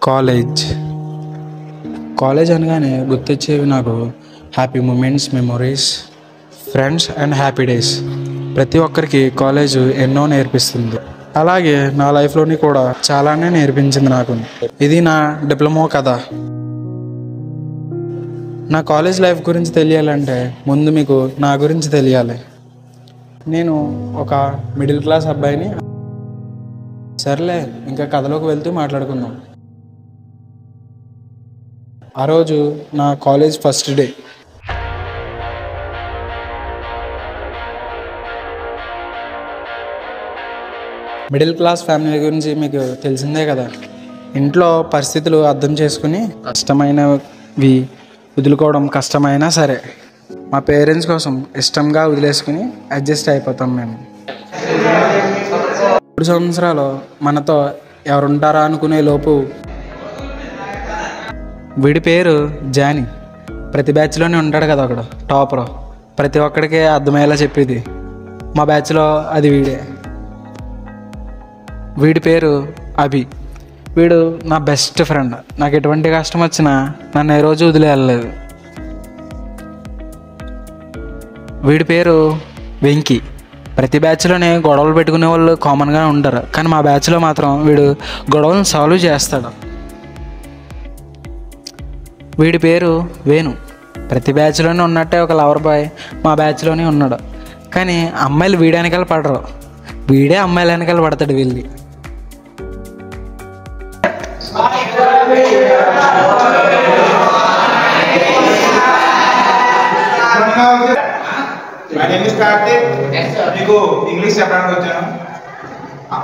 College college అనగానే గుర్తొచ్చేవి నాకు happy moments, memories, friends and happy days. ప్రతి ఒక్కరికి కాలేజ్ ఎన్నో నేర్పిస్తుంది. అలాగే నా లైఫ్లోని కూడా చాలానే నేర్పించింది నాకు. ఇది నా డిప్లొమా కథ. నా కాలేజ్ లైఫ్ గురించి తెలియాలంటే ముందు మీకు నా గురించి తెలియాలి. నేను ఒక మిడిల్ క్లాస్ అబ్బాయిని. సర్లే, ఇంకా కథలోకి వెళ్తూ మాట్లాడుకుందాం. ఆ రోజు నా college first day. Middle class family గురించి మీకు తెలిసిందే కదా. ఇంట్లో పరిస్థితులు అర్థం చేసుకుని కష్టమైనవి వదులుకోవడం కష్టమైనా సరే మా పేరెంట్స్ కోసం ఇష్టంగా వదిలేసుకుని అడ్జస్ట్ అయిపోతాం మేము. 3 సంవత్సరాలు మనతో ఎవరుంటారా అనుకునే లోపు వీడి పేరు జానీ. ప్రతి బ్యాచ్లోనే ఉంటాడు కదా ఒకడు టాపర్, ప్రతి ఒక్కడికి అర్థమయ్యేలా చెప్పేది. మా బ్యాచ్లో అది వీడే. వీడి పేరు అభి. వీడు నా బెస్ట్ ఫ్రెండ్. నాకు ఎటువంటి కష్టం వచ్చినా నన్ను ఏ రోజు వదిలేయలేదు. వీడి పేరు వెంకీ. ప్రతి బ్యాచ్లోనే గొడవలు పెట్టుకునే వాళ్ళు కామన్గా ఉంటారు, కానీ మా బ్యాచ్లో మాత్రం వీడు గొడవలను సాల్వ్ చేస్తాడు. వీడి పేరు వేణు. ప్రతి బ్యాచ్లోనే ఉన్నట్టే ఒక లవర్ బాయ్ మా బ్యాచ్లోనే ఉన్నాడు, కానీ అమ్మాయిలు వీడి వెనకాల పడరు, వీడే అమ్మాయిల వెనకాల పడతాడు. వీళ్ళి మీకు ఇంగ్లీష్ చెప్పడానికి వచ్చాను.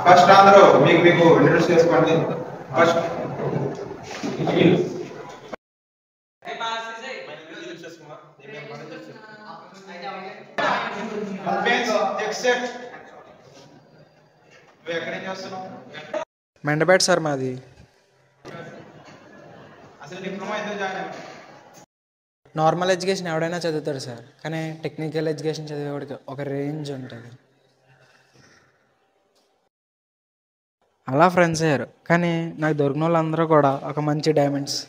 ఫస్ట్ అందరూ మీకు ఇంట్రడ్యూస్ చేసుకోండి. ఫస్ట్ ఎక్కడేం చేస్తున్నావు? మెండపేట సార్ మాది. అసలు డిప్లొమా ఎందుకు జాయిన్ అయ్యావు? నార్మల్ ఎడ్యుకేషన్ ఎవడైనా చదువుతాడు సార్, కానీ టెక్నికల్ ఎడ్యుకేషన్ చదివేవాడికి ఒక రేంజ్ ఉంటుంది. అలా ఫ్రెండ్స్ అయ్యారు, కానీ నాకు దొరికిన వాళ్ళందరూ కూడా ఒక మంచి డైమండ్స్.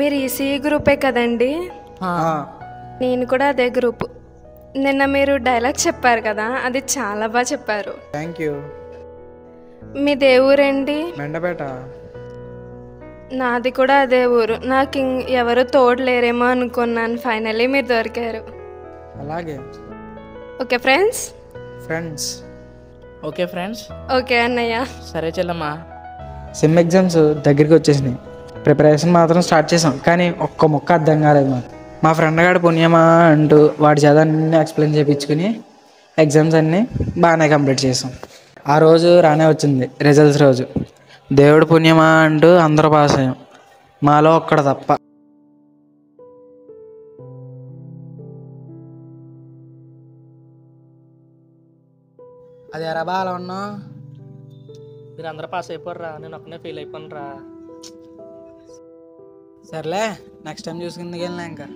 మీరు ఈసీఈ గ్రూపే కదండి? నేను కూడా అదే గ్రూప్. నిన్న మీరు డైలాగ్ చెప్పారు కదా, అది చాలా బాగా చెప్పారు. Thank you. మీ దేవురండి? మెండపేట. నాది కూడా అదే ఊరు. నాకు ఎవరు తోడు లేరేమో అనుకున్నాను, ఫైనల్లీ మీరు దొరికారు. అలాగే. Okay friends. Friends. Okay friends. Okay అన్నయ్య. సరే చెల్లమ్మా. సెమ్ ఎగ్జామ్స్ దగ్గరికి వచ్చేసినాయి. ప్రిపరేషన్ మాత్రం స్టార్ట్ చేసాం, కానీ ఒక్క ముక్క అర్థం కాలేదు మాకు. మా ఫ్రెండ్ గారు పుణ్యమా అంటూ వాడి చదవన్నీ ఎక్స్ప్లెయిన్ చేయించుకుని ఎగ్జామ్స్ అన్నీ బాగానే కంప్లీట్ చేసాం. ఆ రోజు రానే వచ్చింది రిజల్ట్స్ రోజు. దేవుడు పుణ్యమా అంటూ అందరూ పాస్ అయ్యాం, మాలో ఒక్కడ తప్ప. అది ఎరబా అలా ఉన్నా. మీరు అందరూ పాస్ అయిపోర్రా, నేను ఒక్కనే ఫెయిల్ అయిపోనురా. సర్లే, నెక్స్ట్ టైం చూసుకుందుకు వెళ్ళినా. ఇంకా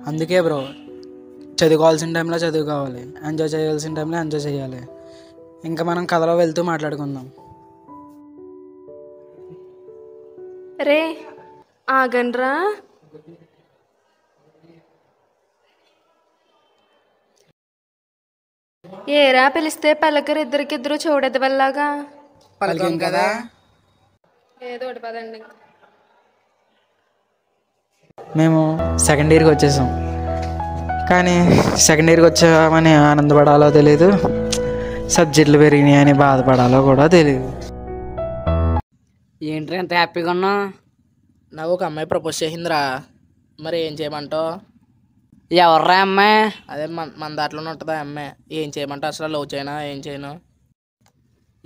అందుకే బ్రో, చదువుకోవాల్సిన టైంలో చదువుకోవాలి, ఎంజాయ్ చేయాల్సిన టైంలో ఎంజాయ్ చేయాలి. ఇంకా మనం కథలో వెళ్తూ మాట్లాడుకుందాం. రే ఆగండ్రా. ఏరా పిలిస్తే పలకరు, ఇద్దరికిద్దరు చూడదు వల్లగా పలికాం కదా. ఏదో ఒకటి పదండి. మేము సెకండ్ ఇయర్కి వచ్చేసాం, కానీ సెకండ్ ఇయర్కి వచ్చామని ఆనందపడాలో తెలియదు, సబ్జెక్టులు పెరిగినాయి అని బాధపడాలో కూడా తెలియదు. ఏంట్రా ఎంత హ్యాపీగా ఉన్నావు? నాకు ఒక అమ్మాయి ప్రపోజ్ చేసిందిరా, మరి ఏం చేయమంటావు? ఎవర్రా అమ్మాయి? అదే మన దాంట్లోనే ఉంటుంది ఆ అమ్మాయి. ఏం చేయమంటావు? అసలు లవ్ చేయనా ఏం చేయను?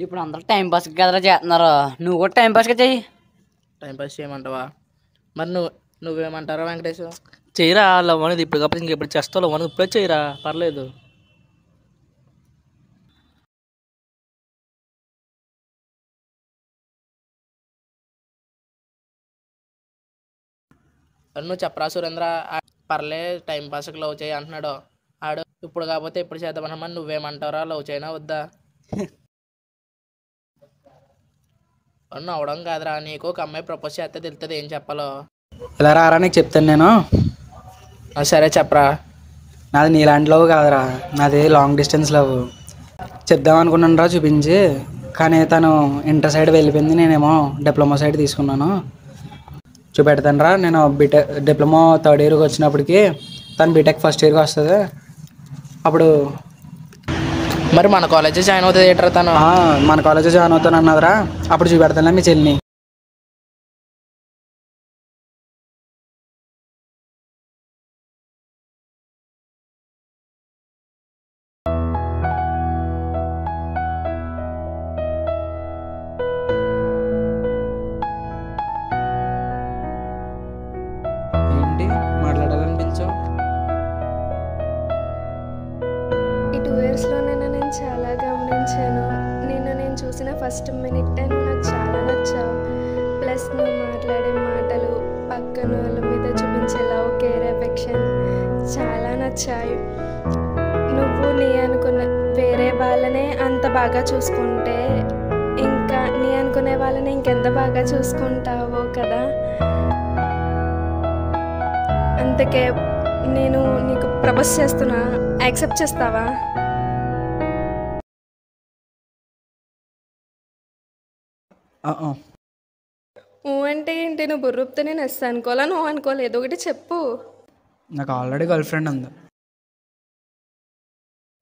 ఇప్పుడు అందరూ టైంపాస్కి కదరా చేస్తున్నారు, నువ్వు కూడా టైంపాస్గా చెయ్యి. టైంపాస్ చేయమంటావా? మరి నువ్వేమంటారా వెంకటేష్? చేయరా లవ్ అనేది. ఇప్పుడు కాకపోతే ఇంకెప్పుడు చేస్తావు? లవ్ అనేది ఇప్పుడే చేయరా, పర్లేదు. నువ్వు చెప్పరా సురేంద్ర, పర్లే టైం పాస్కి లవ్ చేయి అంటున్నాడు. ఆడు ఇప్పుడు కాకపోతే ఎప్పుడు చేద్దామన్నమని నువ్వేమంటారా? లవ్ చేయనా వద్దా? అవడం కాదురా, నీకు ఒక అమ్మాయి ప్రపోజ్ చేస్తే తెలుస్తుంది ఏం చెప్పాలో. ఇలా రారా నీకు చెప్తాను నేను. సరే చెప్పరా. నాది నీలాంటి లవ్ కాదురా, నాది లాంగ్ డిస్టెన్స్ లవ్. చెప్దాం అనుకున్నాను రా చూపించి, కానీ తను ఇంటర్ సైడ్ వెళ్ళిపోయింది, నేనేమో డిప్లొమా సైడ్ తీసుకున్నాను. చూపెడతాను రా. నేను బీటెక్ డిప్లొమా థర్డ్ ఇయర్కి వచ్చినప్పటికి తను బీటెక్ ఫస్ట్ ఇయర్కి వస్తుంది. అప్పుడు మరి మన కాలేజీ జాయిన్ అవుతుంది ఏంట్రా తను? మన కాలేజీ జాయిన్ అవుతాను అన్నదిరా. అప్పుడు చూపెడతానులే మీ చెల్లిని. ఏంటి మాట్లాడాలనిపించావు? ఈ 2 ఇయర్స్లో నేను చాలా గమనించాను. నేను చూసిన ఫస్ట్ మినిట్ నువ్వు నాకు చాలా నచ్చావు. ప్లస్ నువ్వు మాట్లాడే మాటలు, పక్కన వాళ్ళ మీద చూపించే లవ్, కేర్, ఎఫెక్షన్ చాలా నచ్చాయి. నువ్వు నీ అనుకున్న వేరే వాళ్ళనే అంత బాగా చూసుకుంటే ఇంకా నీ అనుకునే వాళ్ళని ఇంకెంత బాగా చూసుకుంటావో కదా. అందుకే నేను నీకు ప్రపోజ్ చేస్తున్నా, యాక్సెప్ట్ చేస్తావా? అంటే ఏంటి? నువ్వు బుర్రూపితే నేను ఎస్ అనుకోవాలా, నువ్వు అనుకోవాలి, ఏదో ఒకటి చెప్పు. నాకు ఆల్రెడీ గర్ల్ ఫ్రెండ్ ఉంది.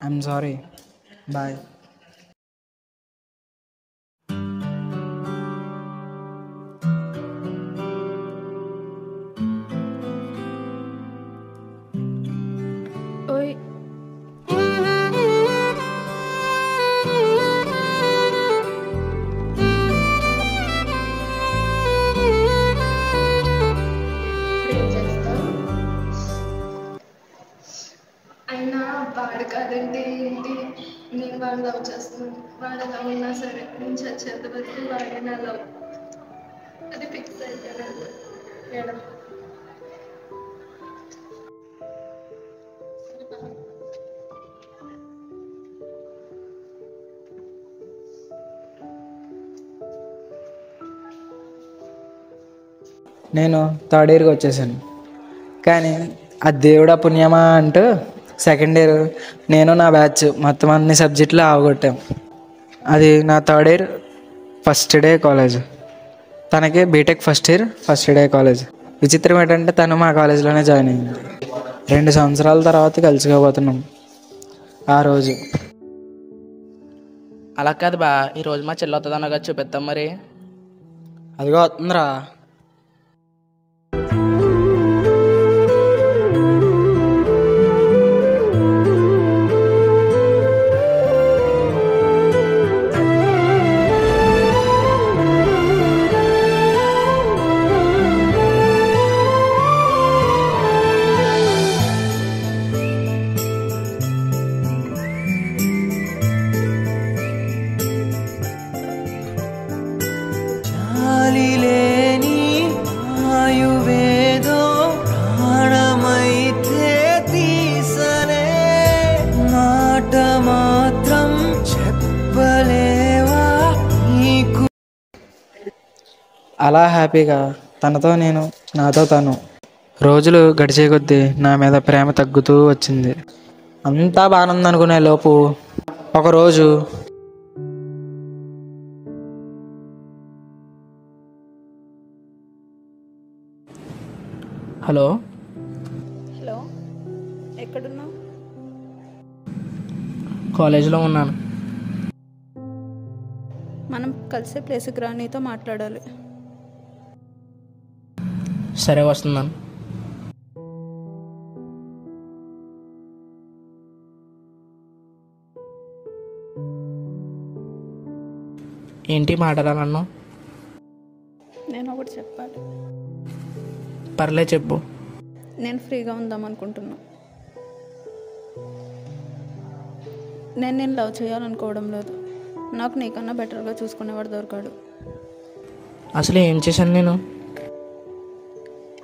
I'm sorry, bye. ఓయ్ అయినా వాడు కాదంటే ఏంటి? నేను వాడు లవ్ చేస్తున్నాను. వాడు ఎలా ఉన్నా సరే నేను చచ్చేంత వరకు వాడే నా లవ్. అది ఫిక్స్ అయిపోయాను. మేడం నేను థర్డ్ ఇయర్కి వచ్చేసాను, కానీ ఆ దేవుడా పుణ్యమా అంటూ సెకండ్ ఇయర్ నేను నా బ్యాచ్ మొత్తం అన్ని సబ్జెక్టులు ఆవగొట్టాం. అది నా third year first day college, తనకి BTech first year first day college. విచిత్రం ఏంటంటే తను మా కాలేజీలోనే జాయిన్ అయింది. 2 సంవత్సరాల తర్వాత కలుసుకోబోతున్నాం. ఆ రోజు అలా కాదు బా, ఈరోజు మా చెల్లి వస్తుంది అన్నగా చూపిద్దాం మరి. అదిగో వస్తుందిరా. అలా హ్యాపీగా తనతో నేను, నాతో తను రోజులు గడిచే కొద్దీ నా మీద ప్రేమ తగ్గుతూ వచ్చింది. అంతా బాగానే ఉందనుకునే లోపు ఒకరోజు హలో హలో, ఎక్కడున్నావు? కాలేజీలో ఉన్నాను. మనం కలిసే ప్లేస్కి రా, నీతో మాట్లాడాలి. సరే వస్తున్నాను. ఏంటి మాట్లాడాలన్నా? నేను ఒకటి చెప్పాలి. పర్లే చెప్పు. నేను ఫ్రీగా ఉందాం అనుకుంటున్నా. నేను లవ్ చేయాలనుకోవడం లేదు. నాకు నీకన్నా బెటర్గా చూసుకునేవాడు దొరకాడు. అసలు ఏం చేశాను నేను?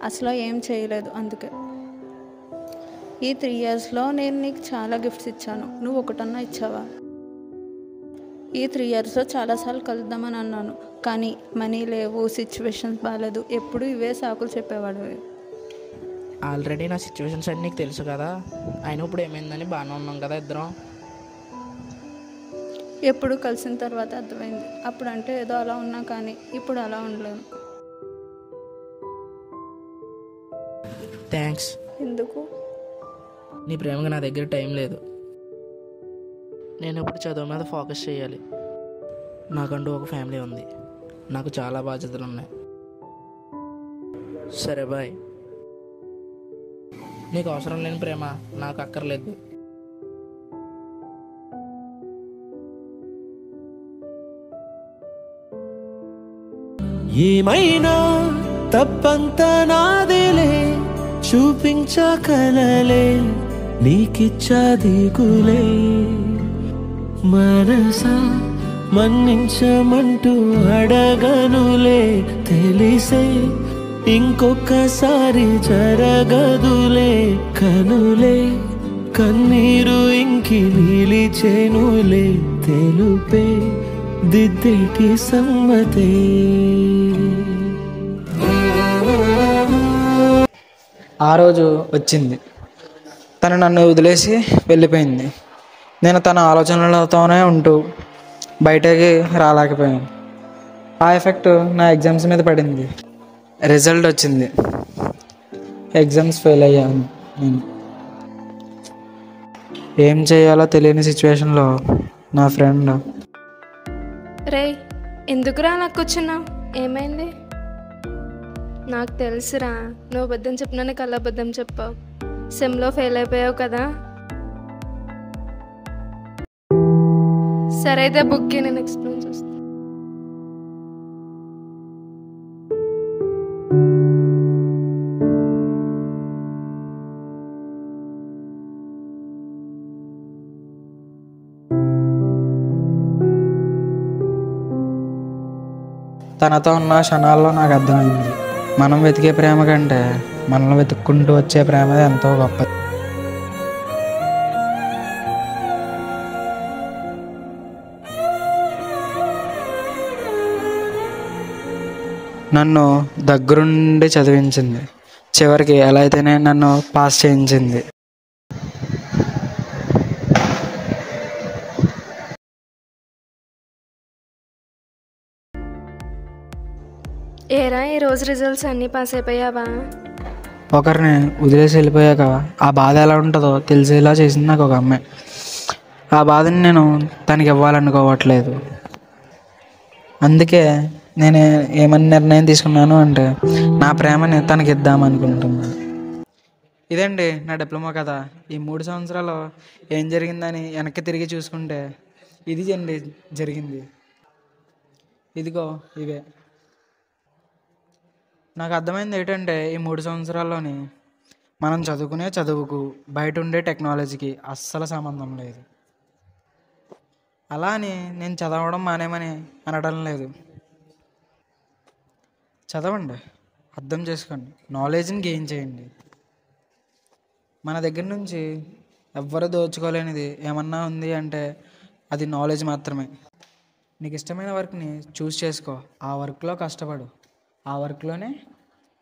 అసలు ఏం చేయలేదు. అందుకే ఈ 3 ఇయర్స్లో నేను నీకు చాలా గిఫ్ట్స్ ఇచ్చాను, నువ్వు ఒకటన్నా ఇచ్చావా? ఈ 3 ఇయర్స్లో చాలాసార్లు కలుద్దామని అన్నాను, కానీ మనీ లేవు, సిచ్యువేషన్స్ బాగాలేదు, ఎప్పుడు ఇవే సాకులు చెప్పేవాడు. ఆల్రెడీ నా సిచ్యువేషన్స్ అన్నీ నీకు తెలుసు కదా. అయినా ఇప్పుడు ఏమైందని బాగానే ఉన్నాం కదా ఇద్దరం. ఎప్పుడు కలిసిన తర్వాత అర్థమైంది. అప్పుడంటే ఏదో అలా ఉన్నా, కానీ ఇప్పుడు అలా ఉండలేను. థ్యాంక్స్. ఎందుకు? నీ ప్రేమగా నా దగ్గర టైం లేదు. నేను ఇప్పుడు చదువు మీద ఫోకస్ చేయాలి. నాకంటూ ఒక ఫ్యామిలీ ఉంది, నాకు చాలా బాధ్యతలు ఉన్నాయి. సరే బాయ్. నీకు అవసరం లేని ప్రేమ నాకు అక్కర్లేదు. ఏమైనా తప్పంతా నాదేలే, చూపించకలలే నీకిచ్చా దిగులే. మనసా మన్నించమంటూ అడగనులే, తెలిసే ఇంకొకసారి జరగదులే. కనులే కన్నీరు ఇంకి నిలిచేనులే, తెలుపే దిద్దేటి సమ్మతే. ఆ రోజు వచ్చింది, తను నన్ను వదిలేసి వెళ్ళిపోయింది. నేను తన ఆలోచనలతోనే ఉంటూ బయటకి రాలేకపోయాను. ఆ ఎఫెక్ట్ నా ఎగ్జామ్స్ మీద పడింది. రిజల్ట్ వచ్చింది, ఎగ్జామ్స్ ఫెయిల్ అయ్యాను. నేను ఏం చేయాలో తెలియని సిచ్యువేషన్లో నా ఫ్రెండ్, రే ఎందుకురా నాకు కూర్చున్నావు, ఏమైంది? నాకు తెలుసురా, నువ్వు అబద్ధం చెప్పినా నీకు అలా అబద్ధం చెప్పావు. సెమ్లో ఫెయిల్ అయిపోయావు కదా. సరే అయితే బుక్కి నేను ఎక్స్ప్లెయిన్ చేస్తాను. తనతో ఉన్న క్షణాల్లో నాకు అర్థమైంది, మనం వెతికే ప్రేమ కంటే మనల్ని వెతుక్కుంటూ వచ్చే ప్రేమ ఎంతో గొప్పది. నన్ను దగ్గరుండి చదివించింది, చివరికి ఎలా అయితేనే నన్ను పాస్ చేయించింది. ఏరా ఈ రోజు రిజల్ట్స్ అన్నీ పాస్ అయిపోయావా? ఒకరిని వదిలేసి వెళ్ళిపోయాక ఆ బాధ ఎలా ఉంటుందో తెలిసేలా చేసింది నాకు ఒక అమ్మాయి. ఆ బాధని నేను తనకి ఇవ్వాలనుకోవట్లేదు. అందుకే నేను ఏమని నిర్ణయం తీసుకున్నాను అంటే నా ప్రేమని తనకి ఇద్దామనుకుంటున్నాను. ఇదండి నా డిప్లొమా కథ. ఈ 3 సంవత్సరాలు ఏం జరిగిందని వెనక్కి తిరిగి చూసుకుంటే ఇది అండి జరిగింది. ఇదిగో ఇవే. నాకు అర్థమైంది ఏంటంటే ఈ 3 సంవత్సరాల్లోని మనం చదువుకునే చదువుకు బయట ఉండే టెక్నాలజీకి అస్సలు సంబంధం లేదు. అలా అని నేను చదవడం మానేమని అనడం లేదు. చదవండి, అర్థం చేసుకోండి, నాలెడ్జ్ని గెయిన్ చేయండి. మన దగ్గర నుంచి ఎవ్వరూ దోచుకోలేనిది ఏమన్నా ఉంది అంటే అది నాలెడ్జ్ మాత్రమే. నీకు ఇష్టమైన వర్క్ని చూస్ చేసుకో, ఆ వర్క్లో కష్టపడు, ఆ వర్క్లోనే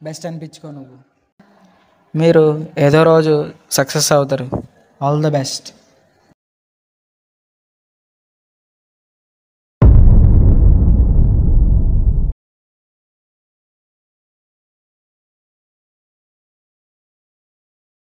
బెస్ట్ అనిపించుకో నువ్వు. మీరు ఏదో రోజు సక్సెస్ అవుతారు. All the best.